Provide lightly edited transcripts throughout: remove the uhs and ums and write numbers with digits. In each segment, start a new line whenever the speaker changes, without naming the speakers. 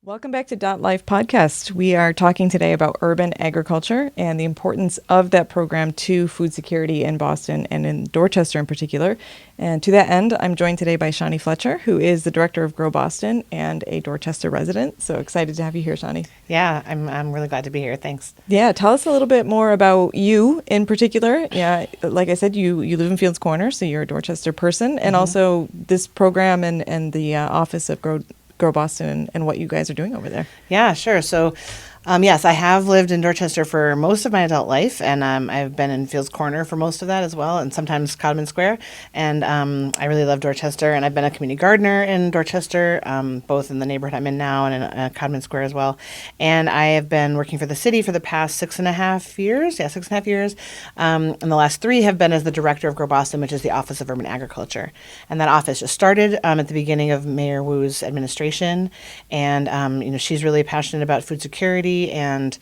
Welcome back to DotLife podcast. We are talking today about urban agriculture and the importance of that program to food security in Boston and in Dorchester in particular. And to that end, I'm joined today by Shani Fletcher, who is the director of GrowBoston and a Dorchester resident. So excited to have you here, Shani.
Yeah, I'm really glad to be here. Thanks.
Yeah, tell us a little bit more about you in particular. Yeah, like I said, you live in Fields Corner, so you're a Dorchester person, and also this program and the Office of GrowBoston and what you guys are doing over there.
Yeah, sure. So, yes, I have lived in Dorchester for most of my adult life, and I've been in Fields Corner for most of that as well, and sometimes Codman Square. And I really love Dorchester, and I've been a community gardener in Dorchester, both in the neighborhood I'm in now and in Codman Square as well. And I have been working for the city for the past 6.5 years. Yeah, 6.5 years. And the last 3 have been as the director of GrowBoston, which is the Office of Urban Agriculture. And that office just started at the beginning of Mayor Wu's administration, and she's really passionate about food security. And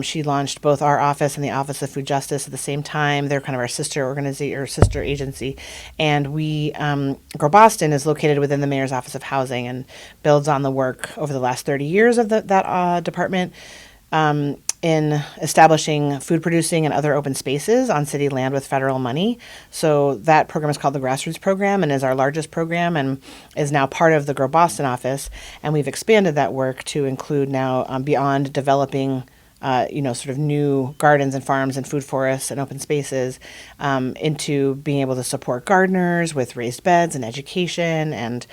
she launched both our office and the Office of Food Justice at the same time. They're kind of our sister organization or sister agency. And we, GrowBoston is located within the Mayor's Office of Housing and builds on the work over the last 30 years of that department in establishing food producing and other open spaces on city land with federal money. So that program is called the Grassroots Program and is our largest program and is now part of the GrowBoston office. And we've expanded that work to include now beyond developing sort of new gardens and farms and food forests and open spaces into being able to support gardeners with raised beds and education and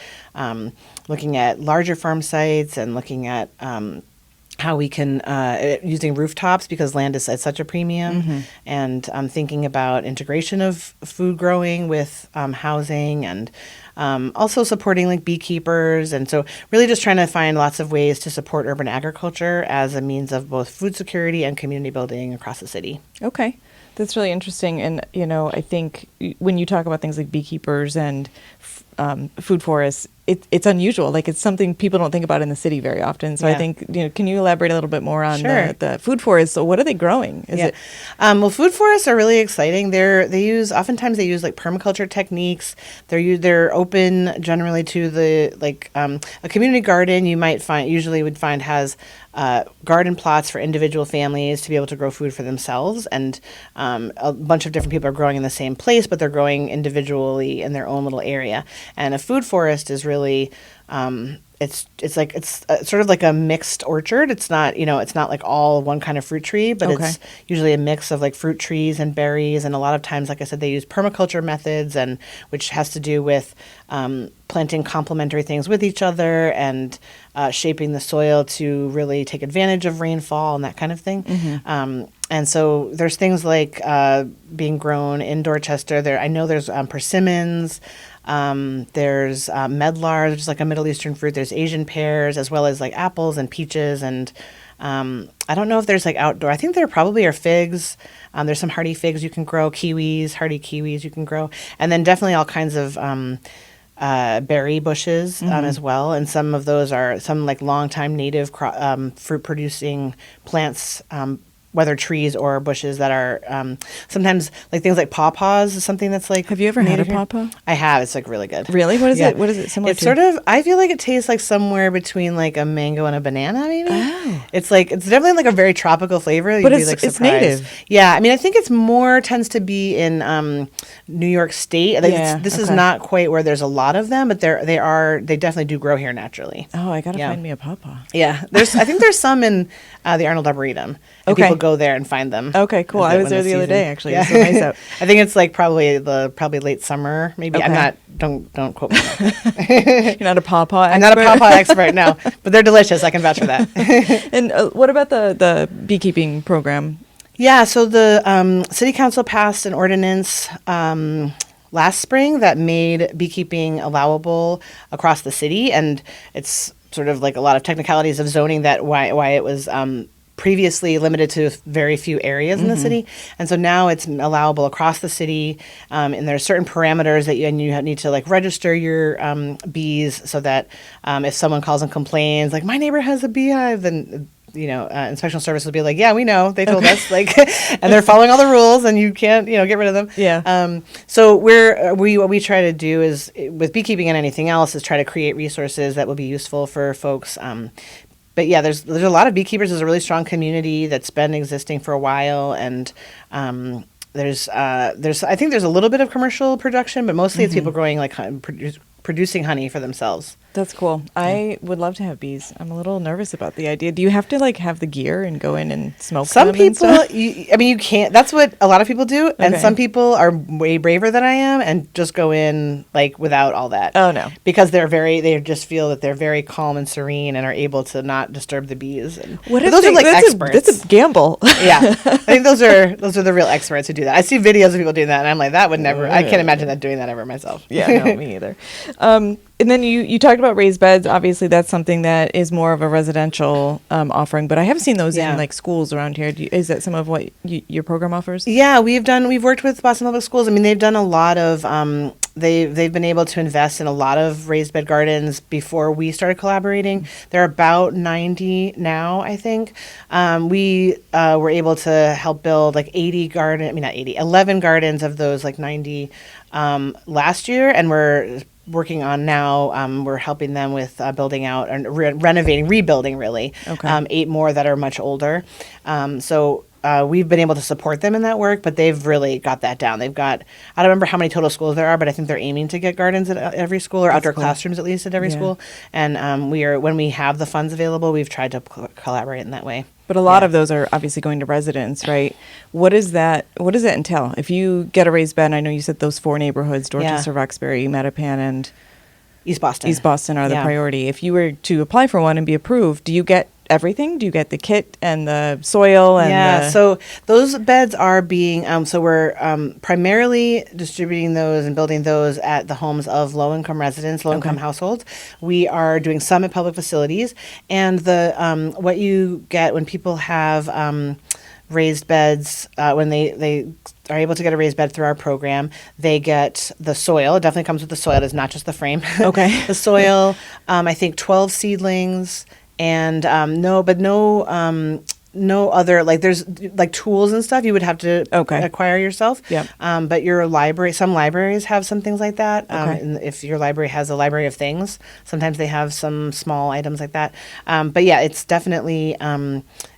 looking at larger farm sites and looking at how we can, using rooftops because land is at such a premium, and thinking about integration of food growing with housing and also supporting like beekeepers. And so really just trying to find lots of ways to support urban agriculture as a means of both food security and community building across the city.
Okay. That's really interesting. And, I think when you talk about things like beekeepers and food forests, it's unusual. Like it's something people don't think about in the city very often. So yeah. I think, can you elaborate a little bit more on
Sure.
the food forests? So what are they growing?
Well, food forests are really exciting. Oftentimes they use like permaculture techniques. They're open generally to the a community garden you might usually find has garden plots for individual families to be able to grow food for themselves. And a bunch of different people are growing in the same place, but they're growing individually in their own little area. And a food forest is really it's sort of like a mixed orchard. It's not like all one kind of fruit tree, but It's usually a mix of like fruit trees and berries. And a lot of times, like I said, they use permaculture methods, and which has to do with planting complementary things with each other and shaping the soil to really take advantage of rainfall and that kind of thing. And so there's things like being grown in Dorchester. I know there's persimmons. There's medlar, which is like a Middle Eastern fruit. There's Asian pears, as well as like apples and peaches. And I don't know if there's like outdoor. I think there probably are figs. There's some hardy figs you can grow, hardy kiwis you can grow. And then definitely all kinds of berry bushes as well. And some of those are some like longtime native fruit producing plants, whether trees or bushes that are sometimes like things like pawpaws is something that's like.
Have you ever had a pawpaw?
I have. It's like really good.
Really? What is it? What is it similar to?
It's sort of, I feel like it tastes like somewhere between like a mango and a banana maybe. Oh. It's definitely like a very tropical flavor.
But it's native.
Yeah. I mean, I think it's more tends to be in New York State. This is not quite where there's a lot of them, but they definitely do grow here naturally.
Oh, I got to find me a pawpaw.
Yeah. I think there's some in the Arnold Arboretum. And people go there and find them.
Okay, cool. I was there the other day actually. Yeah. It was so nice out.
I think it's like probably late summer, maybe. Okay. I'm not. Don't quote me.
You're not a pawpaw expert?
I'm not a pawpaw expert, no. But they're delicious. I can vouch for that.
And what about the beekeeping program?
Yeah. So the city council passed an ordinance last spring that made beekeeping allowable across the city, and it's sort of like a lot of technicalities of zoning that why it was previously limited to very few areas in the city. And so now it's allowable across the city. And there's certain parameters that you need to like register your bees so that if someone calls and complains, like my neighbor has a beehive, then inspection service will be like, yeah, we know, they told us, like, and they're following all the rules, and you can't, get rid of them.
Yeah.
So what we try to do is with beekeeping and anything else is try to create resources that will be useful for folks but yeah, there's a lot of beekeepers. There's a really strong community that's been existing for a while, and there's I think there's a little bit of commercial production, but mostly it's people growing like producing honey for themselves.
That's cool. I would love to have bees. I'm a little nervous about the idea. Do you have to like have the gear and go in and smoke
Some
them
people,
and stuff?
you can't. That's what a lot of people do, and
Okay.
some people are way braver than I am and just go in like without all that.
Oh, no.
Because they just feel that they're very calm and serene and are able to not disturb the bees. And
What
but
if
those are like
that's
experts?
That's a gamble.
Yeah, I think those are the real experts who do that. I see videos of people doing that, and I'm like, that would never. I can't imagine that doing that ever myself.
Yeah, no, me either. And then you talked about raised beds. Obviously, that's something that is more of a residential offering, but I have seen those
Yeah.
in like schools around here. Is that some of what your program offers?
Yeah, we've worked with Boston Public Schools. I mean, they've done a lot of they've been able to invest in a lot of raised bed gardens before we started collaborating. They're about 90 now, I think. We were able to help build like 11 gardens of those like 90 last year, and we're working on now. We're helping them with building out and rebuilding really.
Okay.
8 more that are much older. We've been able to support them in that work, but they've really got that down. They've got, I don't remember how many total schools there are, but I think they're aiming to get gardens at every school or outdoor
cool.
classrooms at least at every
Yeah.
school. And when we have the funds available, we've tried to collaborate in that way.
But a lot
Yeah.
of those are obviously going to residents, right? What does that entail? If you get a raised bed, I know you said those 4 neighborhoods, Dorchester, Roxbury, Mattapan, and
East Boston.
East Boston are the
Yeah.
priority. If you were to apply for one and be approved, do you get everything? Do you get the kit and the soil and
so those beds are being so we're primarily distributing those and building those at the homes of low-income residents, low-income households. We are doing some at public facilities, and the what you get when people have raised beds, when they are able to get a raised bed through our program, they get the soil. It definitely comes with the soil. It is not just the frame.
Okay.
The soil, I think 12 seedlings, and no other, like there's like tools and stuff you would have to acquire yourself.
Yep.
But your library, some libraries have some things like that.
Okay.
And if your library has a library of things, sometimes they have some small items like that. But yeah, it's definitely,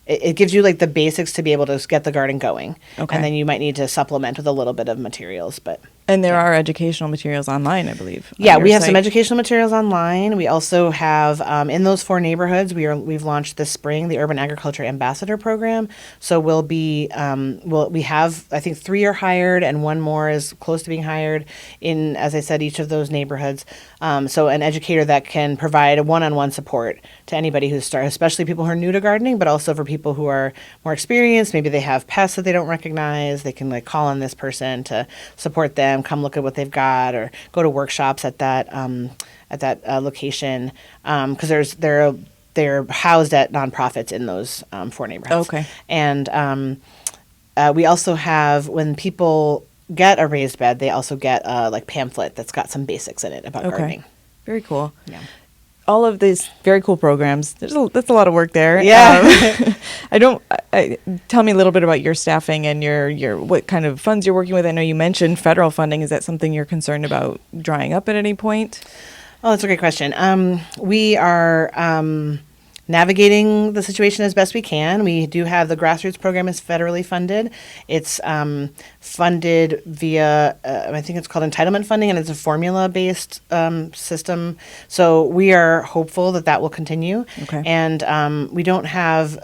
it gives you like the basics to be able to get the garden going.
Okay.
And then you might need to supplement with a little bit of materials, but.
And there are educational materials online, I believe.
Yeah,
on
we
your
have some
site.
educational materials online. We also have in those 4 neighborhoods we've launched this spring the Urban Agriculture Ambassador Program. So we'll be we have, I think 3 are hired and 1 more is close to being hired in, as I said, each of those neighborhoods. So an educator that can provide a one-on-one support to anybody who's especially people who are new to gardening, but also for people who are more experienced. Maybe they have pests that they don't recognize. They can like call on this person to support them, come look at what they've got, or go to workshops at that location, because they're housed at nonprofits in those 4 neighborhoods.
Okay.
And we also have, when people get a raised bed, they also get a like pamphlet that's got some basics in it about gardening.
Very cool.
Yeah.
All of these very cool programs. That's a lot of work there.
Yeah.
Tell me a little bit about your staffing and your what kind of funds you're working with. I know you mentioned federal funding. Is that something you're concerned about drying up at any point?
Oh, that's a great question. We are navigating the situation as best we can. We do have the grassroots program is federally funded. It's funded via, I think it's called entitlement funding, and it's a formula-based system. So we are hopeful that will continue.
Okay.
And we don't have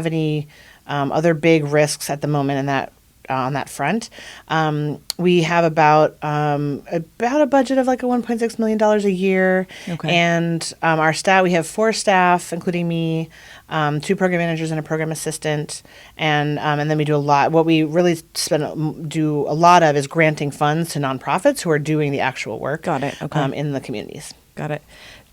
any other big risks at the moment in that. On that front, we have about a budget of like $1.6 million a year,
Okay.
and our staff, we have 4 staff, including me, 2 program managers and a program assistant, and then we do a lot. What we really do a lot of is granting funds to nonprofits who are doing the actual work.
Got it. Okay.
In the communities.
Got it.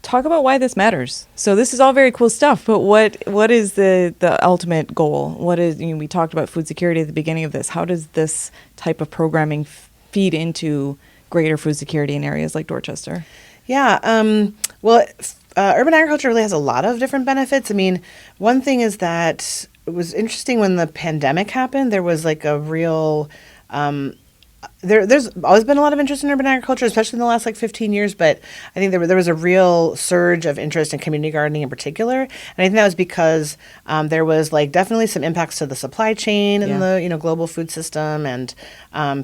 Talk about why this matters. So this is all very cool stuff, but what is the ultimate goal? What is, we talked about food security at the beginning of this. How does this type of programming feed into greater food security in areas like Dorchester?
Yeah. Urban agriculture really has a lot of different benefits. I mean, one thing is that it was interesting when the pandemic happened, there was like a real there's always been a lot of interest in urban agriculture, especially in the last like 15 years. But I think there was a real surge of interest in community gardening in particular, and I think that was because there was like definitely some impacts to the supply chain and the global food system, and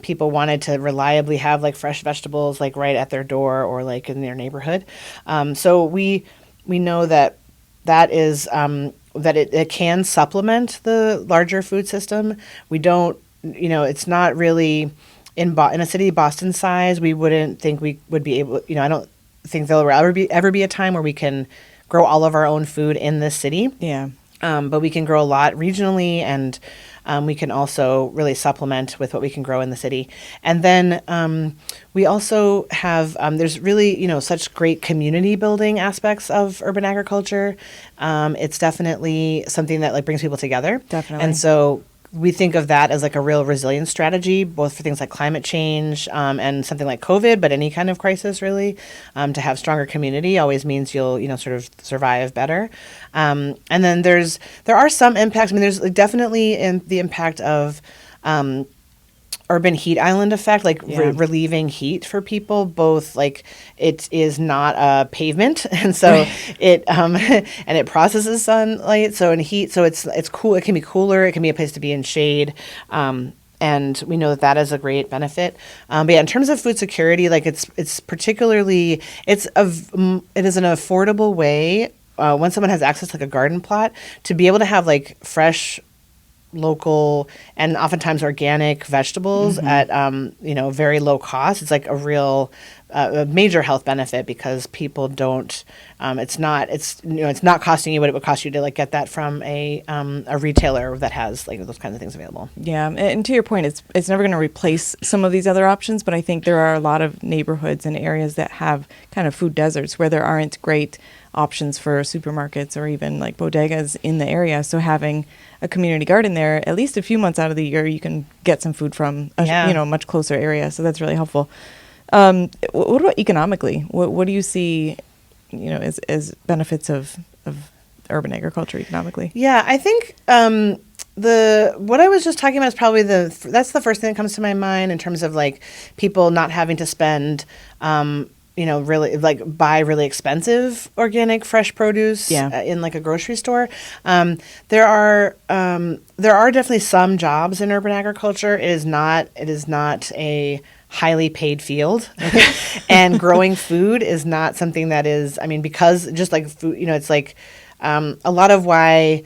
people wanted to reliably have like fresh vegetables like right at their door or like in their neighborhood. So we know that is that it can supplement the larger food system. We don't, it's not really in a city Boston size. We wouldn't think we would be able. I don't think there'll ever be a time where we can grow all of our own food in this city.
Yeah.
But we can grow a lot regionally, and we can also really supplement with what we can grow in the city. And then we also have, there's really, such great community building aspects of urban agriculture. It's definitely something that like brings people together.
Definitely.
And so we think of that as like a real resilience strategy, both for things like climate change and something like COVID, but any kind of crisis really. To have stronger community always means you'll, sort of survive better. And then there are some impacts. I mean, there's definitely the impact of urban heat island effect, like relieving heat for people. Both like it is not a pavement, and so it and it processes sunlight. So in heat, so it's cool. It can be cooler. It can be a place to be in shade. And we know that is a great benefit. But yeah, in terms of food security, like it's particularly it is an affordable way when someone has access to like a garden plot to be able to have like fresh, local and oftentimes organic vegetables at very low cost. It's like a real a major health benefit because people don't it's not costing you what it would cost you to like get that from a retailer that has like those kinds of things available.
Yeah, and to your point, it's never going to replace some of these other options, but I think there are a lot of neighborhoods and areas that have kind of food deserts where there aren't great options for supermarkets or even like bodegas in the area. So having a community garden there, at least a few months out of the year, you can get some food from a much closer area. So that's really helpful. What about economically? What do you see, as benefits of urban agriculture economically?
Yeah, I think what I was just talking about is probably that's the first thing that comes to my mind in terms of like people not having to spend really like buy really expensive organic fresh produce in like a grocery store. There are definitely some jobs in urban agriculture. It is not a highly paid field, and growing food is not something that is. I mean, because just like food, it's like a lot of why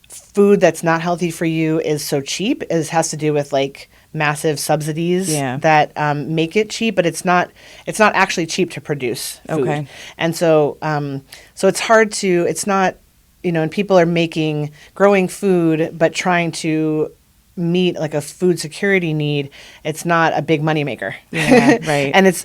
food that's not healthy for you is so cheap has to do with like massive subsidies that make it cheap, but it's not actually cheap to produce food. Okay. And so so it's hard to, it's not, and people are growing food, but trying to meet like a food security need. It's not a big moneymaker.
Yeah, right.
And it's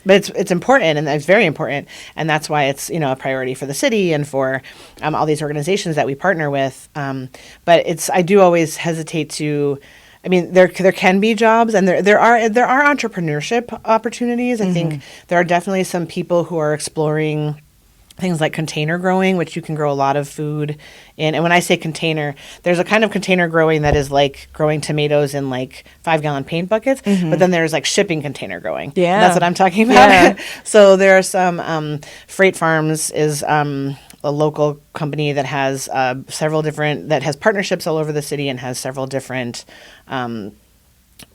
important, and it's very important, and that's why it's a priority for the city and for all these organizations that we partner with. But I do always hesitate to. I mean, there can be jobs, and there are entrepreneurship opportunities. I think there are definitely some people who are exploring things like container growing, which you can grow a lot of food in. And when I say container, there's a kind of container growing that is like growing tomatoes in like 5-gallon paint buckets, but then there's like shipping container growing. Yeah, that's what I'm talking about. Yeah. So there are some Freight Farms is a local company that has that has partnerships all over the city and has several different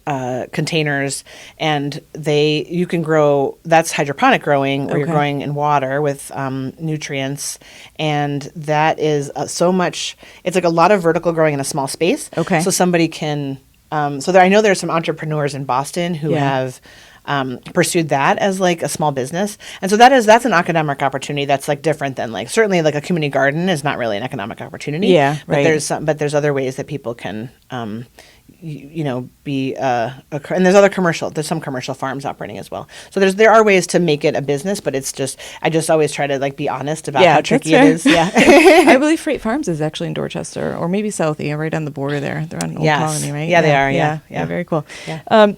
containers, and you can grow. That's hydroponic growing, where you're growing in water with nutrients, and that is so much. It's like a lot of vertical growing in a small space. Okay, so somebody can. I know there are some entrepreneurs in Boston who have pursued that as like a small business, and so that's an economic opportunity that's like different than like certainly like a community garden is not really an economic opportunity. Yeah, right. But there's other ways that people can. Be and there's some commercial farms operating as well. So there are ways to make it a business, but I just always try to like be honest about how tricky it is. Yeah,
I believe Freight Farms is actually in Dorchester or maybe Southie, right on the border there. They're on Old Colony, right?
Yeah, they are. Yeah,
very cool. Yeah.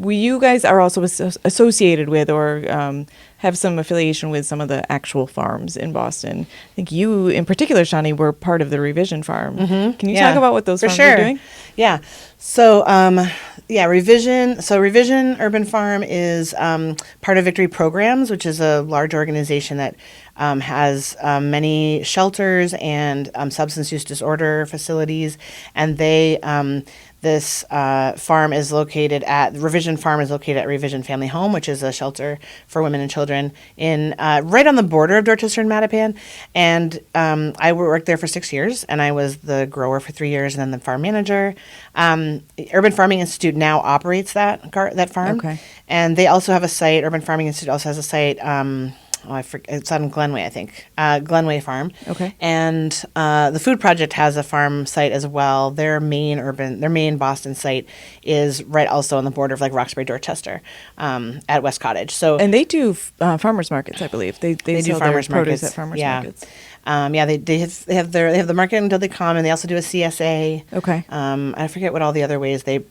you guys are also associated with or have some affiliation with some of the actual farms in Boston. I think you, in particular, Shani, were part of the Revision Farm. Can you talk about what those farms are doing?
Yeah. So, Revision. So, Revision Urban Farm is part of Victory Programs, which is a large organization that has many shelters and substance use disorder facilities, and this farm is located at Revision Farm is located at Revision Family Home, which is a shelter for women and children in right on the border of Dorchester and Mattapan. And I worked there for 6 years, and I was the grower for 3 years, and then the farm manager. Urban Farming Institute now operates that farm, and they also have a site. Urban Farming Institute also has a site. I forget, it's on Glenway, I think. Glenway Farm.
Okay.
And the Food Project has a farm site as well. Their main Boston site is right also on the border of like Roxbury, Dorchester, at West Cottage. So
and they do farmers markets, I believe. They
do
sell
farmers
their produce
markets
at farmers markets.
They have the market until they come, and they also do a CSA.
Okay.
I forget what all the other ways they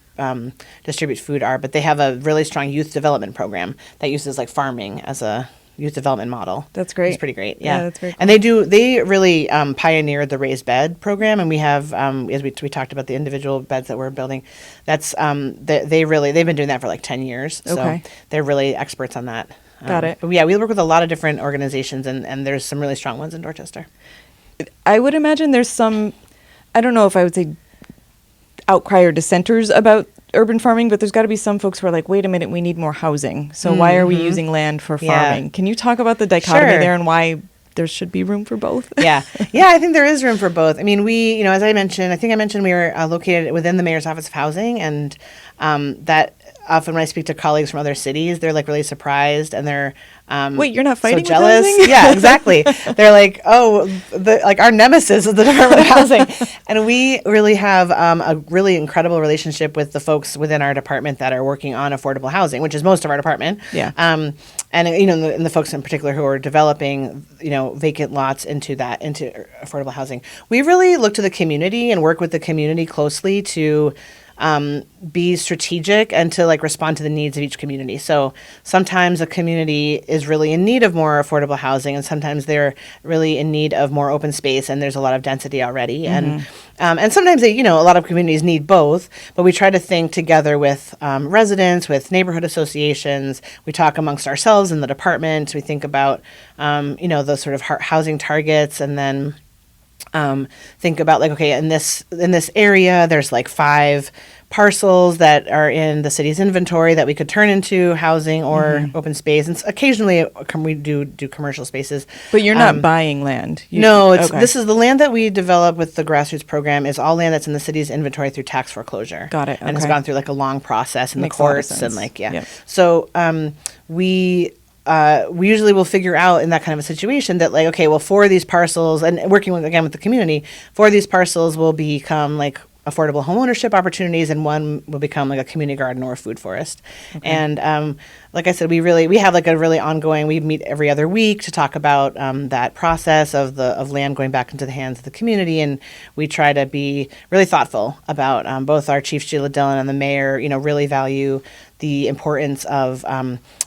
distribute food are, but they have a really strong youth development program that uses like farming as a youth development model.
That's great.
It's pretty great. Yeah,
that's very cool.
And they really pioneered the raised bed program, and we have as we talked about the individual beds that we're building. That's they've been doing that for like 10 years. So they're really experts on that.
Got it.
But yeah, we work with a lot of different organizations, and there's some really strong ones in Dorchester.
I would imagine there's some, I don't know if I would say outcry or dissenters about urban farming, but there's got to be some folks who are like, wait a minute, we need more housing. So why are we using land for farming?
Yeah.
Can you talk about the dichotomy there and why there should be room for both?
Yeah, I think there is room for both. I mean, we, as I mentioned, we were located within the Mayor's Office of Housing, and that often when I speak to colleagues from other cities, they're like really surprised, and they're
wait, you're not fighting
so jealous.
With housing?
Yeah, exactly. They're like, our nemesis is the Department of Housing, and we really have a really incredible relationship with the folks within our department that are working on affordable housing, which is most of our department.
Yeah.
And the folks in particular who are developing vacant lots into affordable housing. We really look to the community and work with the community closely to be strategic and to like respond to the needs of each community. So sometimes a community is really in need of more affordable housing, and sometimes they're really in need of more open space, and there's a lot of density already. And sometimes a lot of communities need both, but we try to think together with residents, with neighborhood associations. We talk amongst ourselves in the department. We think about those sort of housing targets, and then think about like, okay, in this area, there's like 5 parcels that are in the city's inventory that we could turn into housing or open space. And occasionally we do commercial spaces.
But you're not buying land.
This is the land that we develop with the grassroots program is all land that's in the city's inventory through tax foreclosure.
Got it.
And it's gone through like a long process in the courts and like, yeah.
Yep.
So we usually will figure out in that kind of a situation that like, okay, well, 4 of these parcels, and working with the community, 4 of these parcels will become like affordable homeownership opportunities, and 1 will become like a community garden or a food forest. Okay. And like I said, we have like a really ongoing. We meet every other week to talk about that process of land going back into the hands of the community, and we try to be really thoughtful about both our chief Sheila Dillon and the mayor. Really value the importance of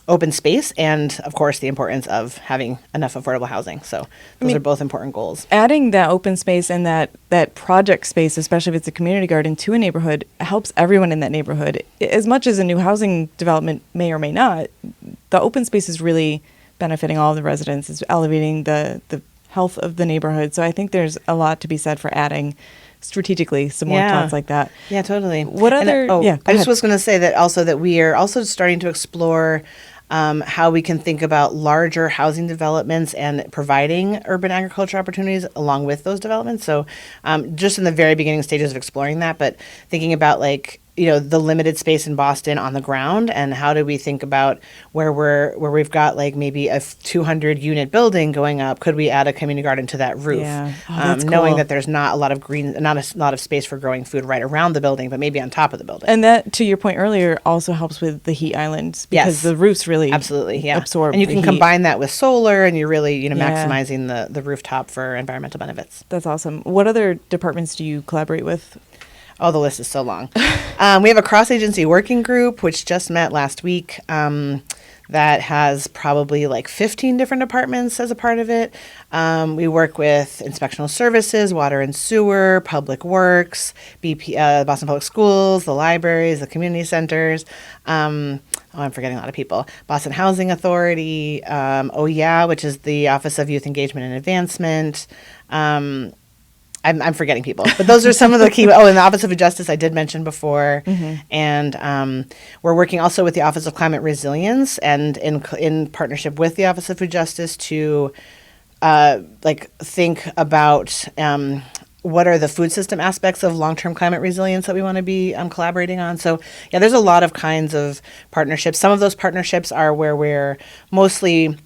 open space and, of course, the importance of having enough affordable housing. So those are both important goals.
Adding that open space and that project space, especially if it's a community garden, to a neighborhood helps everyone in that neighborhood. As much as a new housing development may or may not, the open space is really benefiting all of the residents. It's elevating the health of the neighborhood. So I think there's a lot to be said for adding strategically some more thoughts like that.
Yeah, totally.
What other?
I just was going to say that we are also starting to explore how we can think about larger housing developments and providing urban agriculture opportunities along with those developments. So just in the very beginning stages of exploring that, but thinking about like, the limited space in Boston on the ground, and how do we think about where we've got like maybe a 200 unit building going up, could we add a community garden to that roof?
Yeah. That's
knowing
cool.
that there's not a lot of not a lot of space for growing food right around the building, but maybe on top of the building.
And that, to your point earlier, also helps with the heat islands, because the roofs really absorb.
And you can
heat.
combine that with solar, and you're really maximizing the rooftop for environmental benefits.
That's awesome. What other departments do you collaborate with?
Oh, the list is so long. We have a cross-agency working group, which just met last week. That has probably like 15 different departments as a part of it. We work with inspectional services, water and sewer, public works, Boston Public Schools, the libraries, the community centers. I'm forgetting a lot of people. Boston Housing Authority, which is the Office of Youth Engagement and Advancement. I'm forgetting people, but those are some of the key. Oh, and the Office of Justice I did mention before, and we're working also with the Office of Climate Resilience and in partnership with the Office of Food Justice to think about what are the food system aspects of long-term climate resilience that we want to be collaborating on. So yeah, there's a lot of kinds of partnerships. Some of those partnerships are where we're mostly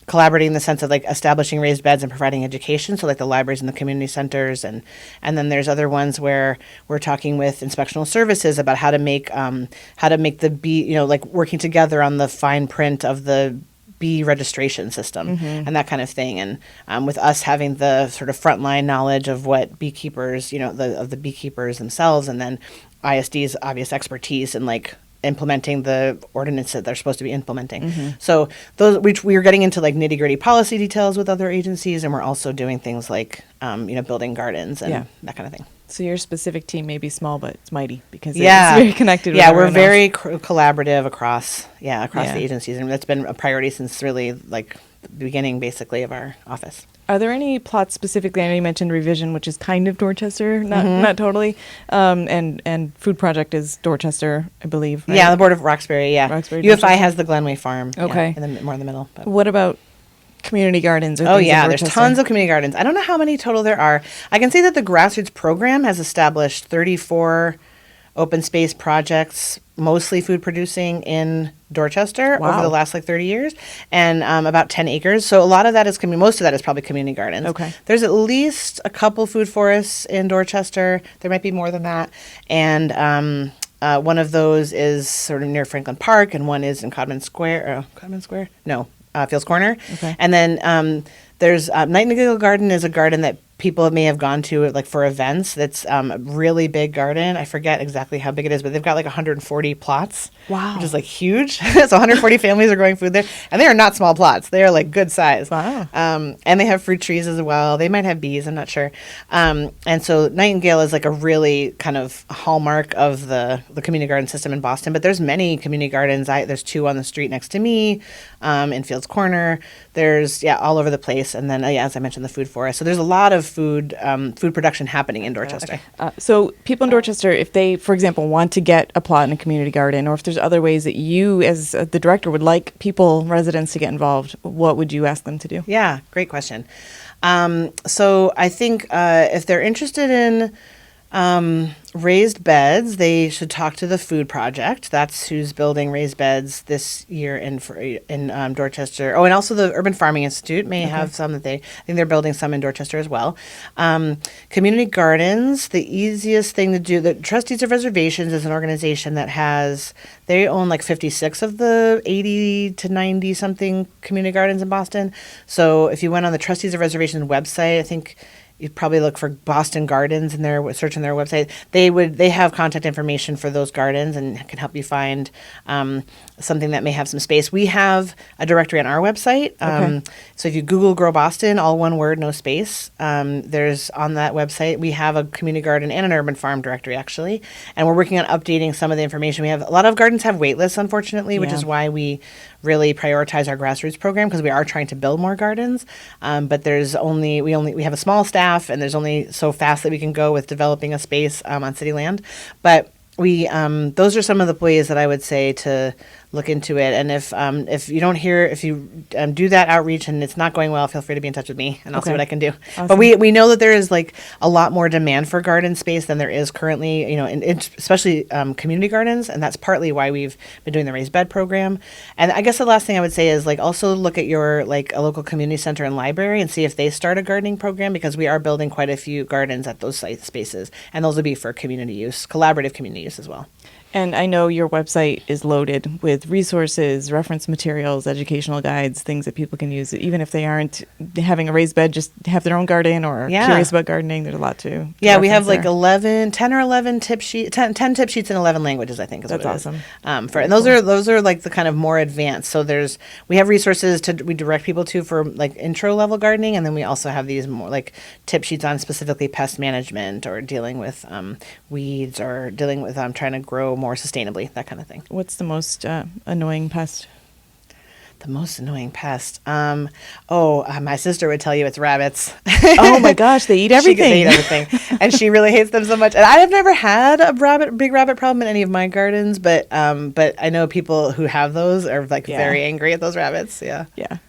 collaborating in the sense of like establishing raised beds and providing education, so like the libraries and the community centers, and then there's other ones where we're talking with inspectional services about how to make the bee, like working together on the fine print of the bee registration system and that kind of thing, and with us having the sort of frontline knowledge of what beekeepers, of the beekeepers themselves, and then ISD's obvious expertise in like implementing the ordinance that they're supposed to be implementing. So those, which we are getting into like nitty gritty policy details with other agencies, and we're also doing things like, building gardens and that kind of thing.
So your specific team may be small, but it's mighty because
it's
very connected.
Yeah, we're very collaborative across the agencies, and that's been a priority since really like the beginning, basically, of our office.
Are there any plots specifically? I know you mentioned Revision, which is kind of Dorchester, not totally, and Food Project is Dorchester, I believe. Right?
Yeah, the Board of Roxbury. Yeah,
Roxbury,
UFI has the Glenway Farm.
Okay,
more in the middle. But.
What about community gardens? Or
there's tons of community gardens. I don't know how many total there are. I can see that the grassroots program has established 34 open space projects, mostly food producing in Dorchester over the last 30 years, and about 10 acres. So a lot of that is most of that is probably community gardens.
Okay.
There's at least a couple food forests in Dorchester. There might be more than that. And one of those is sort of near Franklin Park, and one is in Fields Corner.
Okay.
And then there's Nightingale Garden is a garden that people may have gone to like for events. That's a really big garden. I forget exactly how big it is, but they've got like 140 plots.
Wow.
Which is like huge. So 140 families are growing food there. And they are not small plots. They are like good size.
Wow.
And they have fruit trees as well. They might have bees, I'm not sure. And so Nightingale is like a really kind of hallmark of the community garden system in Boston. But there's many community gardens. There's 2 on the street next to me, in Fields Corner. There's, all over the place. And then, as I mentioned, the food forest. So there's a lot of food production happening in Dorchester.
Okay. So people in Dorchester, if they, for example, want to get a plot in a community garden, or if there's other ways that you as the director would like residents to get involved, what would you ask them to do?
Yeah, great question. So I think if they're interested in raised beds, they should talk to the Food Project. That's who's building raised beds this year in Dorchester. Oh, and also the Urban Farming Institute may have some that I think they're building some in Dorchester as well. Community gardens, the easiest thing to do. The Trustees of Reservations is an organization that they own like 56 of the 80 to 90 something community gardens in Boston. So if you went on the Trustees of Reservations website, I think you'd probably look for Boston Gardens in their search on their website. They have contact information for those gardens and can help you find something that may have some space. We have a directory on our website. So if you Google GrowBoston, all one word, no space, there's on that website. We have a community garden and an urban farm directory actually, and we're working on updating some of the information. We have a lot of gardens have wait lists, unfortunately, which is why we really prioritize our grassroots program, because we are trying to build more gardens. But we have a small staff, and there's only so fast that we can go with developing a space on city land. But those are some of the ways that I would say to look into it. And if you do that outreach and it's not going well, feel free to be in touch with me, and I'll see what I can do.
Awesome.
But we know that there is like a lot more demand for garden space than there is currently, especially community gardens, and that's partly why we've been doing the raised bed program. And I guess the last thing I would say is like also look at your like a local community center and library and see if they start a gardening program, because we are building quite a few gardens at those site spaces, and those will be for community use, collaborative community use as well.
And I know your website is loaded with resources, reference materials, educational guides, things that people can use, even if they aren't having a raised bed, just have their own garden or curious about gardening. There's a lot to
Yeah, we have
reference
like 10 or 11 tip sheets, 10 tip sheets in 11 languages, I think is
That's
what it
awesome.
is. And those are like the kind of more advanced. So we have resources we direct people to for like intro level gardening, and then we also have these more like tip sheets on specifically pest management or dealing with weeds or dealing with trying to grow more sustainably, that kind of thing.
What's the most annoying pest?
The most annoying pest. My sister would tell you it's rabbits.
Oh my gosh, they eat everything.
They eat everything, and she really hates them so much. And I have never had a big rabbit problem in any of my gardens, but I know people who have those are like very angry at those rabbits. Yeah,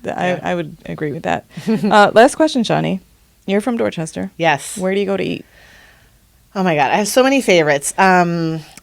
I would agree with that. Last question, Shani. You're from Dorchester.
Yes.
Where do you go to eat?
Oh my God, I have so many favorites.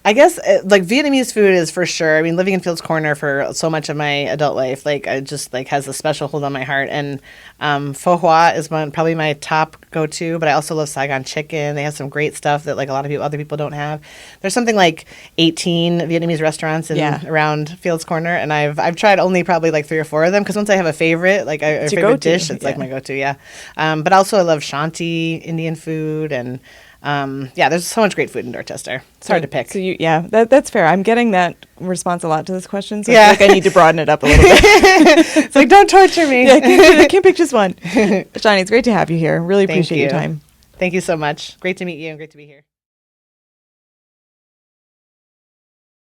I guess like Vietnamese food is for sure. I mean, living in Fields Corner for so much of my adult life, like I just like has a special hold on my heart. And pho hua is probably my top go-to. But I also love Saigon chicken. They have some great stuff that like a lot of other people don't have. There's something like 18 Vietnamese restaurants around Fields Corner, and I've tried only probably like 3 or 4 of them because once I have a favorite, like a favorite dish, it's like my go-to. Yeah, but also I love Shanti Indian food and. There's so much great food in Dorchester. It's hard to pick.
So that's fair. I'm getting that response a lot to this question, so I feel like I need to broaden it up a little bit.
It's like, don't torture me.
I can't pick just one. Shani, it's great to have you here. Really appreciate your time.
Thank you so much. Great to meet you and great to be here.